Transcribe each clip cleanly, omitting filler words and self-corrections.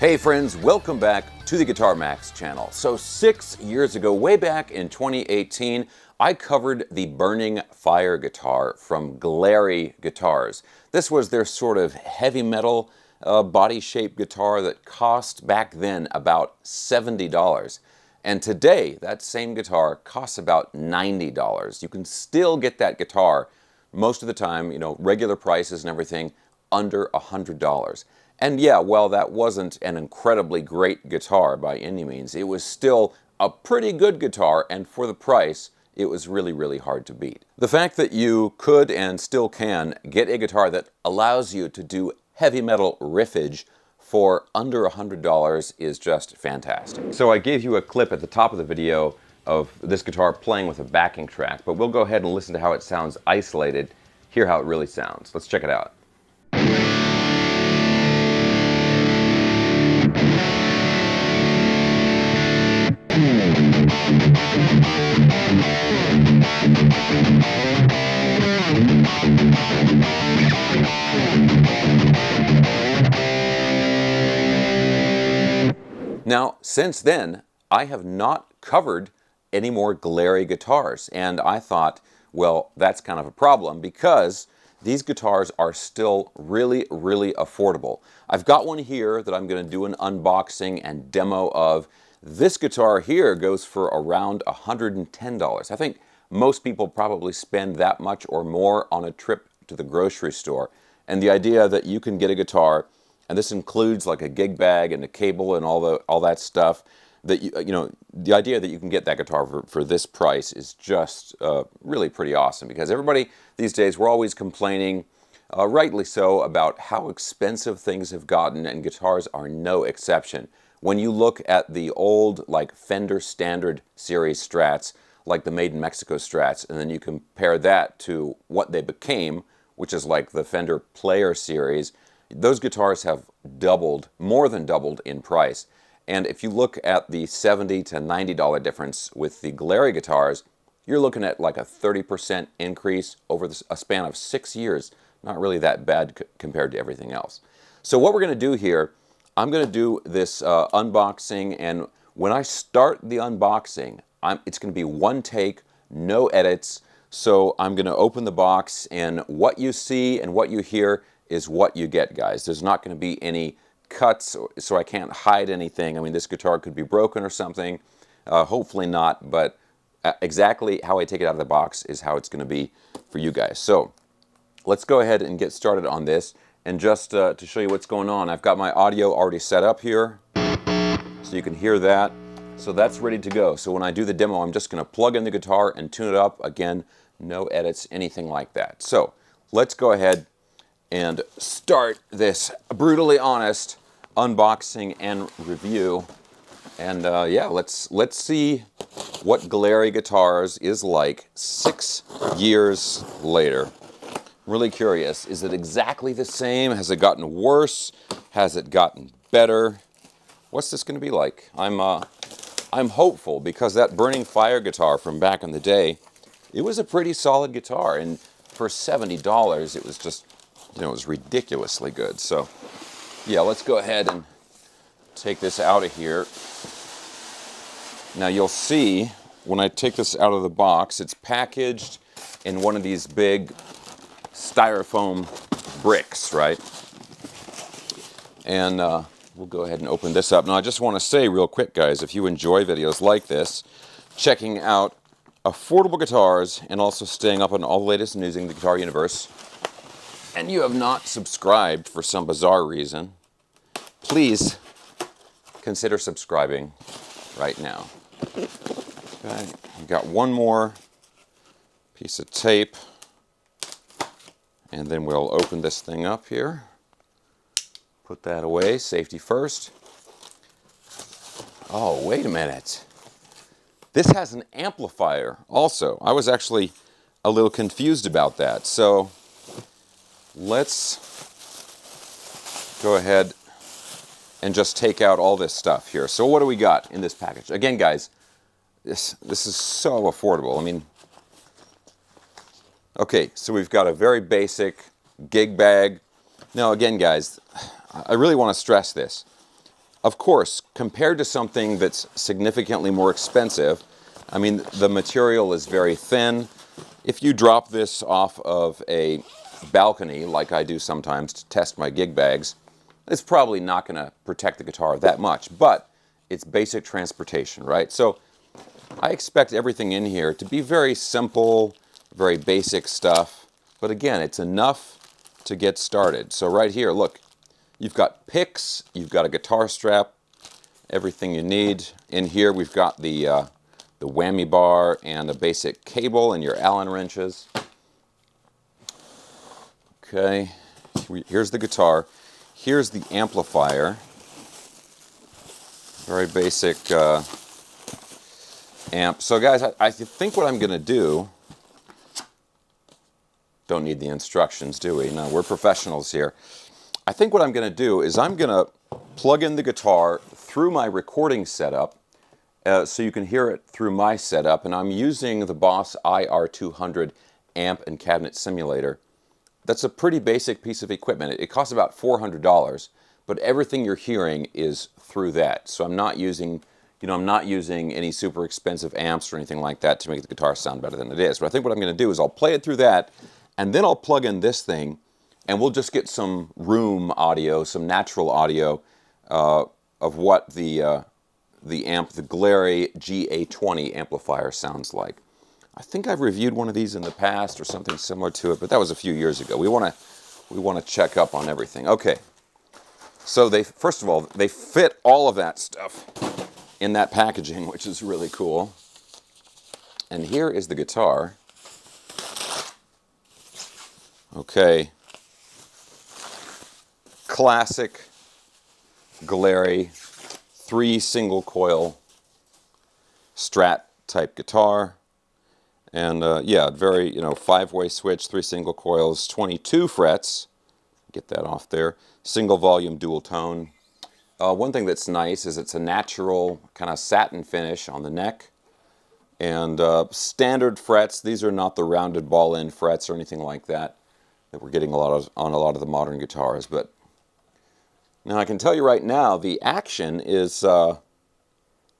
Hey friends, welcome back to the Guitar Max channel. So 6 years ago, way back in 2018, I covered the Burning Fire guitar from Glarry Guitars. This was their sort of heavy metal body-shaped guitar that cost back then about $70. And today, that same guitar costs about $90. You can still get that guitar most of the time, regular prices and everything, under $100. And yeah, while that wasn't an incredibly great guitar by any means, it was still a pretty good guitar, and for the price, it was really, really hard to beat. The fact that you could and still can get a guitar that allows you to do heavy metal riffage for under $100 is just fantastic. So I gave you a clip at the top of the video of this guitar playing with a backing track, but we'll go ahead and listen to how it sounds isolated, hear how it really sounds. Let's check it out. Now, since then, I have not covered any more Glarry guitars, and I thought, well, that's kind of a problem because these guitars are still really, really affordable. I've got one here that I'm going to do an unboxing and demo of. This guitar here goes for around $110. I think most people probably spend that much or more on a trip to the grocery store. And the idea that you can get a guitar, and this includes like a gig bag and a cable and all that stuff, that the idea that you can get that guitar for this price is just really pretty awesome, because everybody these days, we're always complaining, rightly so, about how expensive things have gotten, and guitars are no exception. When you look at the old like Fender Standard Series Strats, like the Made in Mexico Strats, and then you compare that to what they became, which is like the Fender Player Series, those guitars have doubled, more than doubled in price. And if you look at the $70 to $90 difference with the Glarry guitars, you're looking at like a 30% increase over a span of 6 years. Not really that bad compared to everything else. So what we're going to do here, I'm going to do this unboxing, and when I start the unboxing, it's going to be one take, no edits. So I'm going to open the box, and what you see and what you hear is what you get, guys. There's not going to be any cuts, so I can't hide anything. I mean, this guitar could be broken or something. Hopefully not, but exactly how I take it out of the box is how it's going to be for you guys. So let's go ahead and get started on this. And just to show you what's going on, I've got my audio already set up here, so you can hear that. So that's ready to go. So when I do the demo, I'm just going to plug in the guitar and tune it up. Again, no edits, anything like that. So let's go ahead and start this brutally honest unboxing and review. And yeah, let's see what Glarry Guitars is like 6 years later. Really curious. Is it exactly the same? Has it gotten worse? Has it gotten better? What's this going to be like? I'm hopeful, because that Burning Fire guitar from back in the day, it was a pretty solid guitar, and for $70, it was just, it was ridiculously good. So yeah, let's go ahead and take this out of here. Now you'll see when I take this out of the box, it's packaged in one of these big styrofoam bricks, right? And we'll go ahead and open this up. Now I just want to say real quick, guys, if you enjoy videos like this, checking out affordable guitars and also staying up on all the latest news in the guitar universe, and you have not subscribed for some bizarre reason, please consider subscribing right now. Okay, I've got one more piece of tape, and then we'll open this thing up here. Put that away, safety first. Oh, wait a minute. This has an amplifier also. I was actually a little confused about that. So let's go ahead and just take out all this stuff here. So what do we got in this package? Again, guys, this is so affordable. I mean, okay, so we've got a very basic gig bag. Now again, guys, I really want to stress this. Of course, compared to something that's significantly more expensive, I mean, the material is very thin. If you drop this off of a balcony, like I do sometimes to test my gig bags, it's probably not going to protect the guitar that much, but it's basic transportation, right? So I expect everything in here to be very simple, very basic stuff, but again, it's enough to get started. So right here, look, you've got picks, you've got a guitar strap, everything you need. In here we've got the whammy bar and a basic cable and your Allen wrenches. Okay, here's the guitar. Here's the amplifier. Very basic amp. So guys, I think what I'm going to do, don't need the instructions, do we? No, we're professionals here. I think what I'm going to do is I'm going to plug in the guitar through my recording setup so you can hear it through my setup, and I'm using the Boss IR200 amp and cabinet simulator. That's a pretty basic piece of equipment. It costs about $400, but everything you're hearing is through that. So I'm not using, I'm not using any super expensive amps or anything like that to make the guitar sound better than it is. But I think what I'm going to do is I'll play it through that, and then I'll plug in this thing, and we'll just get some room audio, some natural audio of what the amp, the Glarry GA20 amplifier sounds like. I think I've reviewed one of these in the past or something similar to it, but that was a few years ago. We want to check up on everything. Okay. So first of all, they fit all of that stuff in that packaging, which is really cool. And here is the guitar. Okay. Classic Glarry 3 single coil Strat type guitar. And yeah, very, 5-way switch, 3 single coils, 22 frets. Get that off there. Single volume, dual tone. One thing that's nice is it's a natural kind of satin finish on the neck. And standard frets. These are not the rounded ball end frets or anything like that we're getting on a lot of the modern guitars. But now I can tell you right now, the action is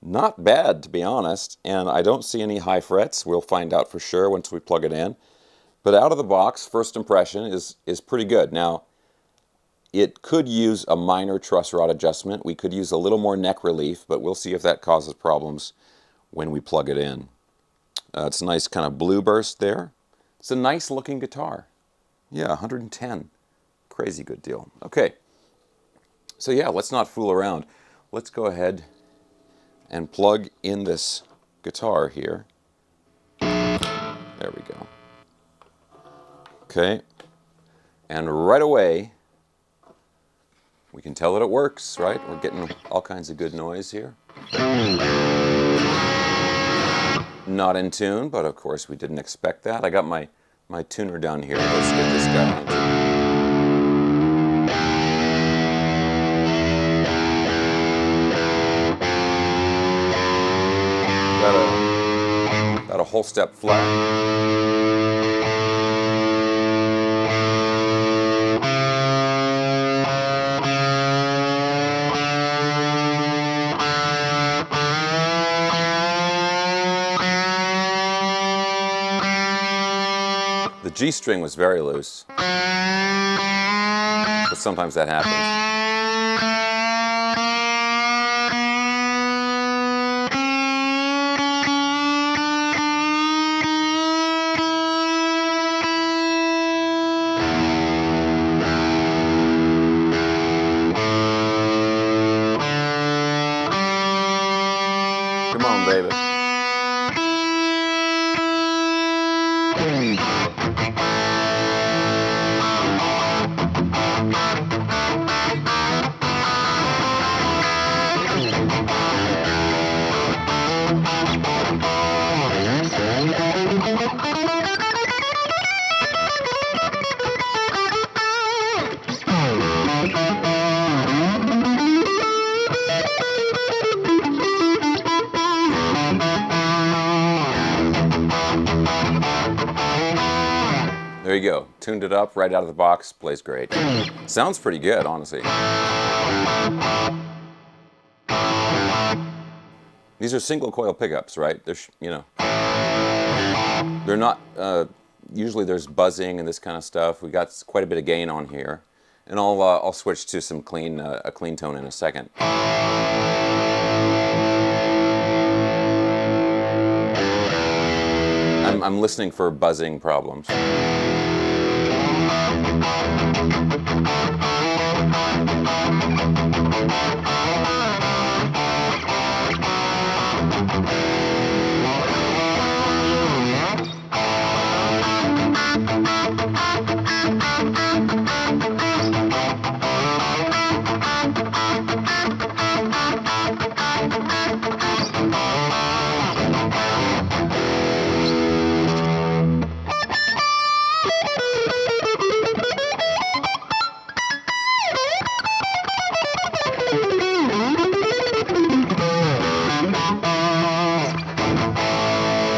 not bad, to be honest, and I don't see any high frets. We'll find out for sure once we plug it in. But out of the box, first impression is pretty good. Now, it could use a minor truss rod adjustment. We could use a little more neck relief, but we'll see if that causes problems when we plug it in. It's a nice kind of blue burst there. It's a nice looking guitar. Yeah, 110. Crazy good deal. Okay. So yeah, let's not fool around. Let's go ahead and plug in this guitar here. There we go. Okay. And right away, we can tell that it works, right? We're getting all kinds of good noise here. Not in tune, but of course we didn't expect that. I got my tuner down here. Let's get this guy into. Got a whole step flat. The G string was very loose, but sometimes that happens. Come on, baby. There you go. Tuned it up right out of the box. Plays great. Sounds pretty good, honestly. These are single coil pickups, right? They're, you know, they're not, usually there's buzzing and this kind of stuff. We got quite a bit of gain on here. And I'll switch to some clean, a clean tone in a second. I'm listening for buzzing problems.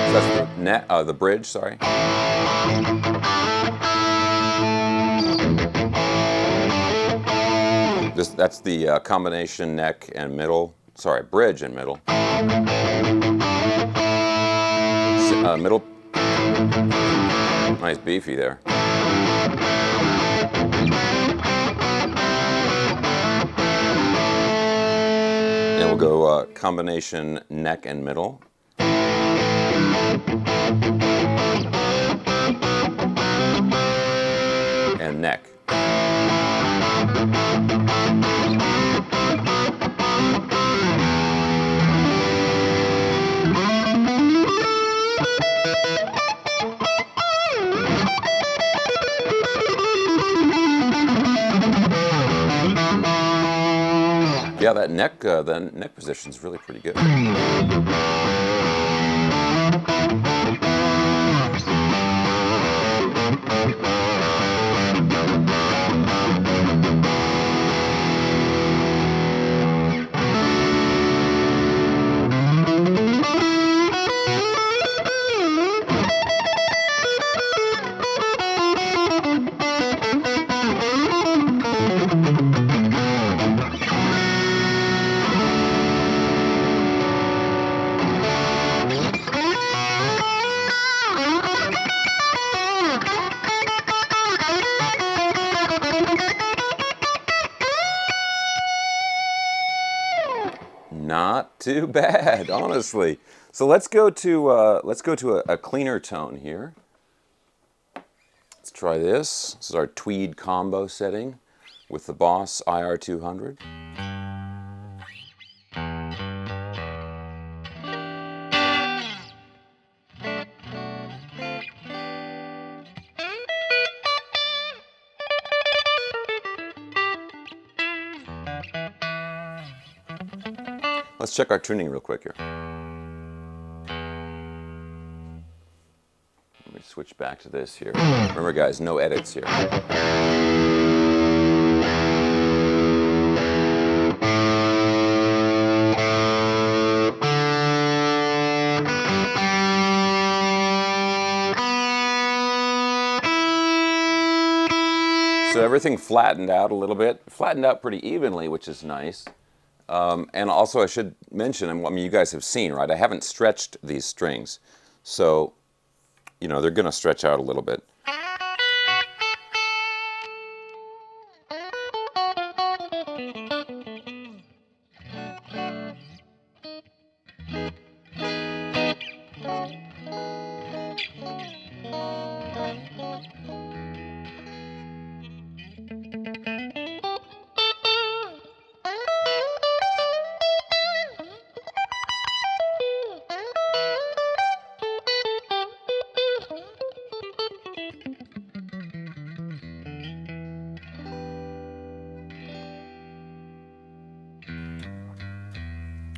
So that's the net, the bridge, sorry. That's the combination neck and middle, sorry, bridge and middle. Middle, nice beefy there. And we'll go combination neck and middle. And neck. Yeah, that neck, the neck position is really pretty good. Not too bad, honestly. So let's go to a cleaner tone here. Let's try this. This is our tweed combo setting with the Boss IR200. Let's check our tuning real quick here. Let me switch back to this here. Remember guys, no edits here. So everything flattened out a little bit. Flattened out pretty evenly, which is nice. And also I should mention, I mean, you guys have seen, right? I haven't stretched these strings. So, you know, they're going to stretch out a little bit.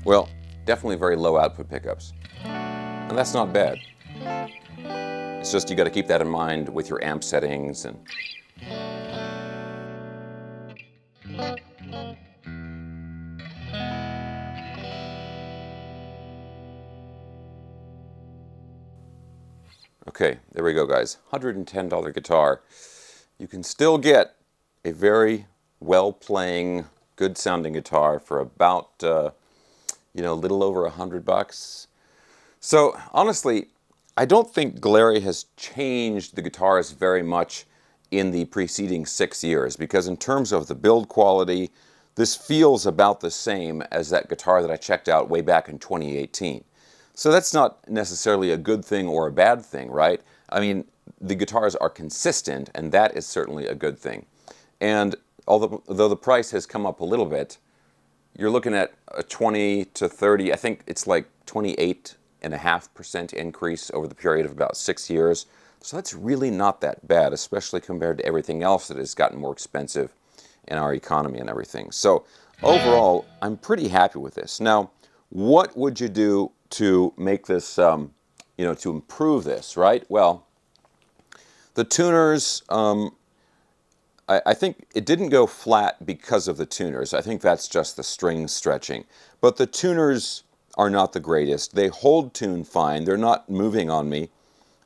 Well, definitely very low output pickups. And that's not bad. It's just you got to keep that in mind with your amp settings and okay, there we go guys. $110 guitar. You can still get a very well playing, good sounding guitar for about you know, a little over $100. So honestly, I don't think Glarry has changed the guitars very much in the preceding 6 years, because in terms of the build quality, this feels about the same as that guitar that I checked out way back in 2018. So that's not necessarily a good thing or a bad thing, right? I mean, the guitars are consistent, and that is certainly a good thing. And although the price has come up a little bit, you're looking at a 20 to 30, I think it's like 28.5% increase over the period of about 6 years. So that's really not that bad, especially compared to everything else that has gotten more expensive in our economy and everything. So overall, I'm pretty happy with this. Now, what would you do to make this, you know, to improve this, right? Well, the tuners, I think it didn't go flat because of the tuners. I think that's just the string stretching. But the tuners are not the greatest. They hold tune fine. They're not moving on me.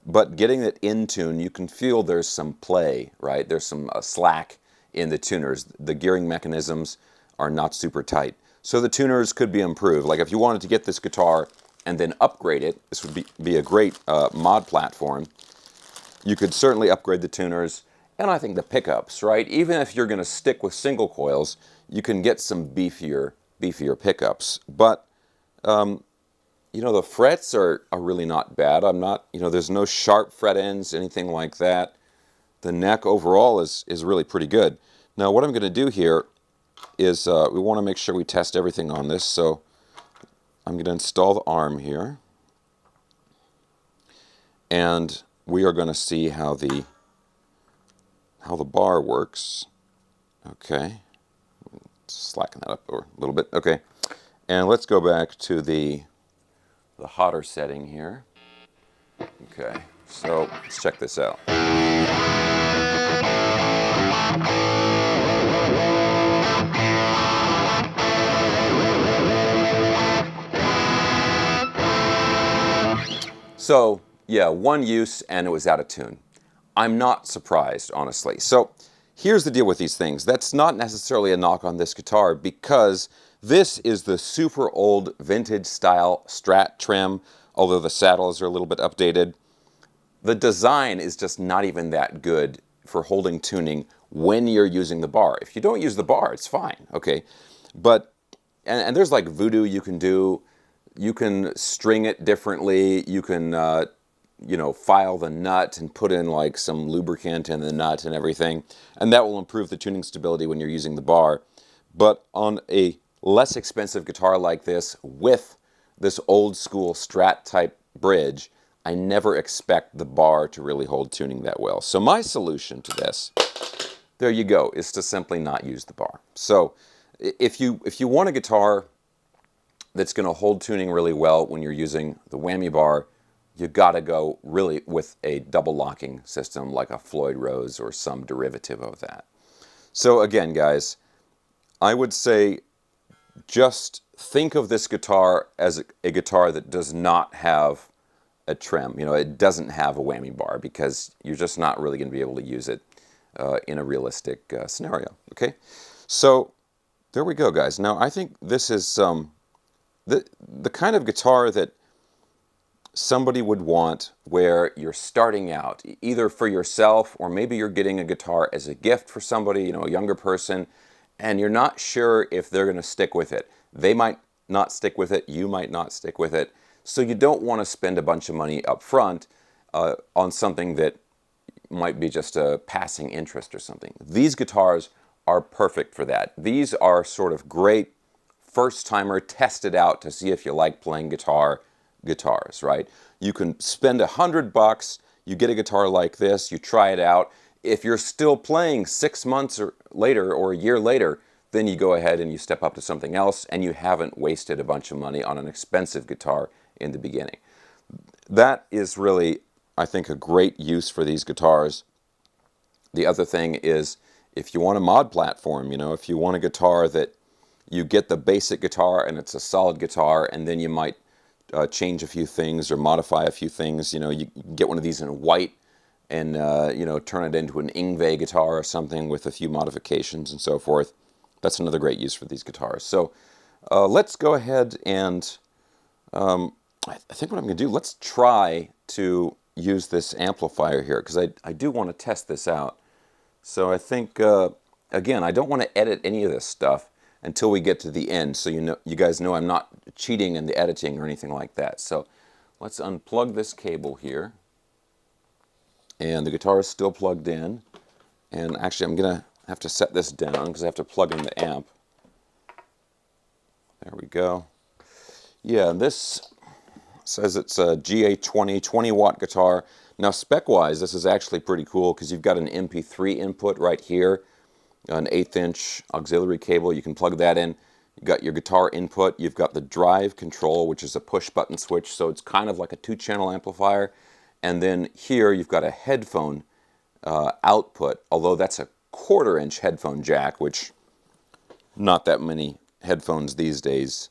But getting it in tune, you can feel there's some play, right? There's some slack in the tuners. The gearing mechanisms are not super tight. So the tuners could be improved. Like if you wanted to get this guitar and then upgrade it, this would be a great mod platform. You could certainly upgrade the tuners, and I think the pickups, right? Even if you're going to stick with single coils, you can get some beefier pickups. But you know, the frets are really not bad. I'm not, you know, there's no sharp fret ends, anything like that. The neck overall is really pretty good. Now what I'm going to do here is we want to make sure we test everything on this. So I'm going to install the arm here, and we are going to see how the bar works. Okay, slacken that up a little bit. Okay, and let's go back to the hotter setting here. Okay, so let's check this out. So yeah, one use and it was out of tune. I'm not surprised, honestly. So here's the deal with these things. That's not necessarily a knock on this guitar, because this is the super old vintage style Strat trim, although the saddles are a little bit updated. The design is just not even that good for holding tuning when you're using the bar. If you don't use the bar, it's fine, okay? But, and there's like voodoo you can do. You can string it differently. You can, you know, file the nut and put in like some lubricant in the nut and everything. And that will improve the tuning stability when you're using the bar. But on a less expensive guitar like this, with this old school Strat type bridge, I never expect the bar to really hold tuning that well. So my solution to this, there you go, is to simply not use the bar. So if you want a guitar that's going to hold tuning really well when you're using the whammy bar, you got to go really with a double locking system like a Floyd Rose or some derivative of that. So again, guys, I would say just think of this guitar as a guitar that does not have a trim. You know, it doesn't have a whammy bar, because you're just not really going to be able to use it in a realistic scenario. Okay, so there we go, guys. Now I think this is the kind of guitar that somebody would want where you're starting out, either for yourself or maybe you're getting a guitar as a gift for somebody, you know, a younger person, and you're not sure if they're going to stick with it. They might not stick with it, you might not stick with it, so you don't want to spend a bunch of money up front on something that might be just a passing interest or something. These guitars are perfect for that. These are sort of great first-timer, test it out to see if you like playing guitars, right? You can spend $100, you get a guitar like this, you try it out. If you're still playing 6 months or later or a year later, then you go ahead and you step up to something else, and you haven't wasted a bunch of money on an expensive guitar in the beginning. That is really, I think, a great use for these guitars. The other thing is, if you want a mod platform, you know, if you want a guitar that you get the basic guitar and it's a solid guitar, and then you might change a few things or modify a few things. You know, you get one of these in white and, you know, turn it into an Ingve guitar or something with a few modifications and so forth. That's another great use for these guitars. So Let's go ahead and I think what I'm going to do, let's try to use this amplifier here, because I do want to test this out. So I think, again, I don't want to edit any of this stuff until we get to the end, so you guys know I'm not cheating in the editing or anything like that. So let's unplug this cable here. And the guitar is still plugged in. And actually, I'm going to have to set this down because I have to plug in the amp. There we go. Yeah, this says it's a GA20 20-watt guitar. Now, spec-wise, this is actually pretty cool because you've got an MP3 input right here, an 1/8" auxiliary cable. You can plug that in. You've got your guitar input. You've got the drive control, which is a push-button switch, so it's kind of like a 2-channel amplifier. And then here you've got a headphone output, although that's a 1/4" headphone jack, which not that many headphones these days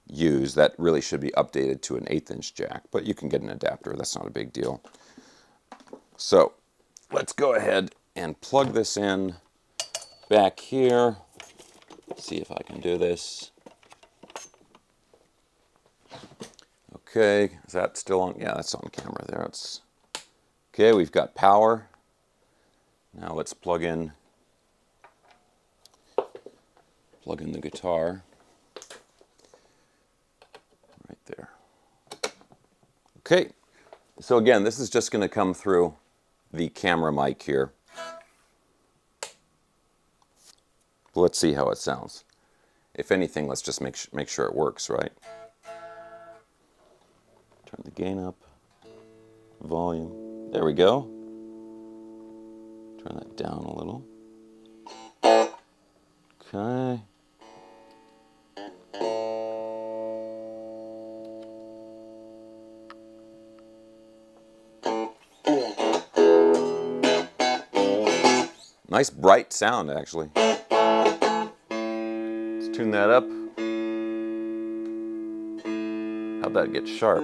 use. That really should be updated to an 1/8" jack, but you can get an adapter. That's not a big deal. So let's go ahead and plug this in back here. See if I can do this. Okay, is that still on? Yeah, that's on camera there. It's okay. We've got power. Now let's plug in the guitar right there. Okay, so again, this is just going to come through the camera mic here. Let's see how it sounds. If anything, let's just make sure it works, right? Turn the gain up, volume. There we go. Turn that down a little. Okay. Nice bright sound, actually. Let's tune that up. How'd that get sharp?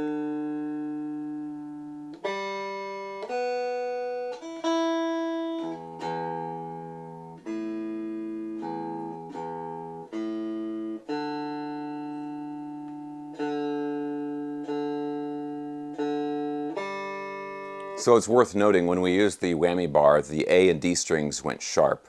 So it's worth noting, when we used the whammy bar, the A and D strings went sharp.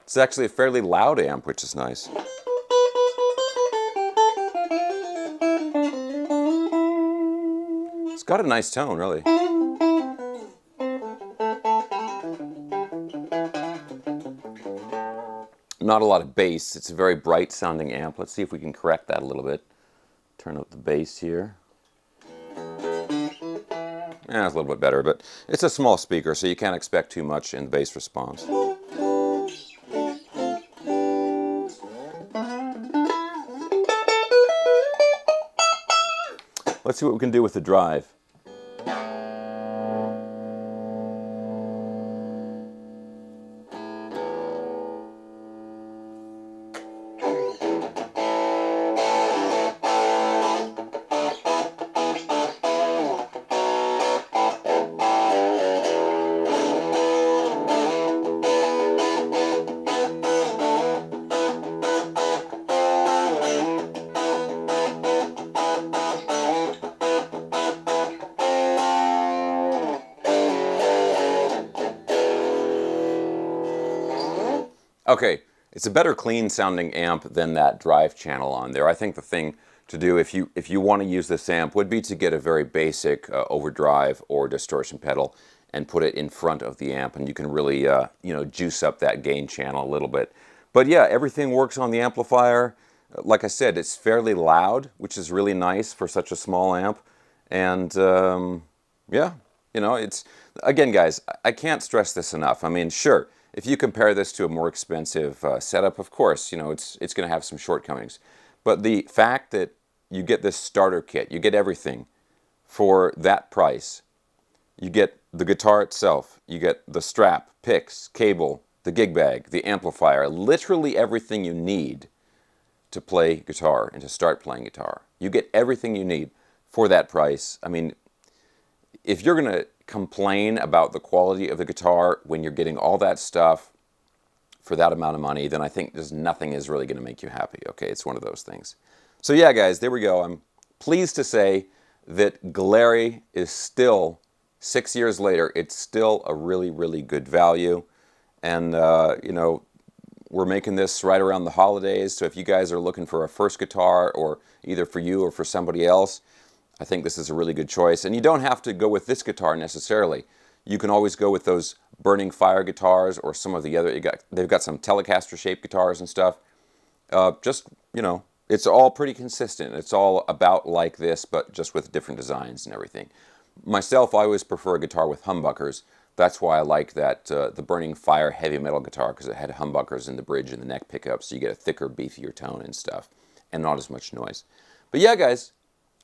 It's actually a fairly loud amp, which is nice. It's got a nice tone, really. Not a lot of bass. It's a very bright sounding amp. Let's see if we can correct that a little bit. Turn up the bass here. Yeah, it's a little bit better, but it's a small speaker, so you can't expect too much in the bass response. Let's see what we can do with the drive. Okay, it's a better clean sounding amp than that drive channel on there. I think the thing to do if you want to use this amp would be to get a very basic overdrive or distortion pedal and put it in front of the amp, and you can really you know, juice up that gain channel a little bit. But yeah, everything works on the amplifier. Like I said, it's fairly loud, which is really nice for such a small amp. And yeah, you know, it's, again guys, I can't stress this enough. I mean, sure, if you compare this to a more expensive setup, of course, you know, it's going to have some shortcomings. But the fact that you get this starter kit, you get everything for that price. You get the guitar itself, you get the strap, picks, cable, the gig bag, the amplifier, literally everything you need to play guitar and to start playing guitar. You get everything you need for that price. I mean, if you're going to complain about the quality of the guitar when you're getting all that stuff for that amount of money, then I think there's nothing is really going to make you happy. Okay, it's one of those things. So yeah, guys, there we go. I'm pleased to say that Glarry is still, 6 years later, it's still a really, really good value. And, you know, we're making this right around the holidays, so if you guys are looking for a first guitar, or either for you or for somebody else, I think this is a really good choice. And you don't have to go with this guitar necessarily. You can always go with those Burning Fire guitars, or some of the other, they've got some Telecaster shaped guitars and stuff. Just, you know, it's all pretty consistent. It's all about like this, but just with different designs and everything. Myself, I always prefer a guitar with humbuckers. That's why I like that, the Burning Fire heavy metal guitar, because it had humbuckers in the bridge and the neck pickup, so you get a thicker, beefier tone and stuff, and not as much noise. But yeah, guys,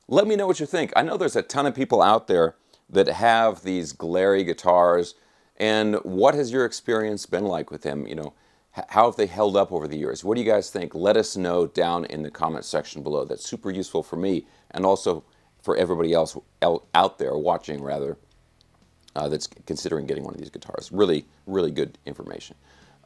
let me know what you think. I know there's a ton of people out there that have these Glarry guitars, and what has your experience been like with them? You know, how have they held up over the years? What do you guys think? Let us know down in the comment section below. That's super useful for me, and also for everybody else out there watching, rather, that's considering getting one of these guitars. Really, really good information.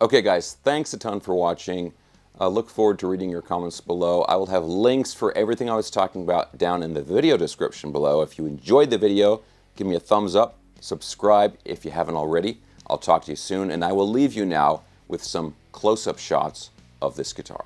Okay, guys, thanks a ton for watching. Look forward to reading your comments below. I will have links for everything I was talking about down in the video description below. If you enjoyed the video, give me a thumbs up, subscribe if you haven't already. I'll talk to you soon, and I will leave you now with some close-up shots of this guitar.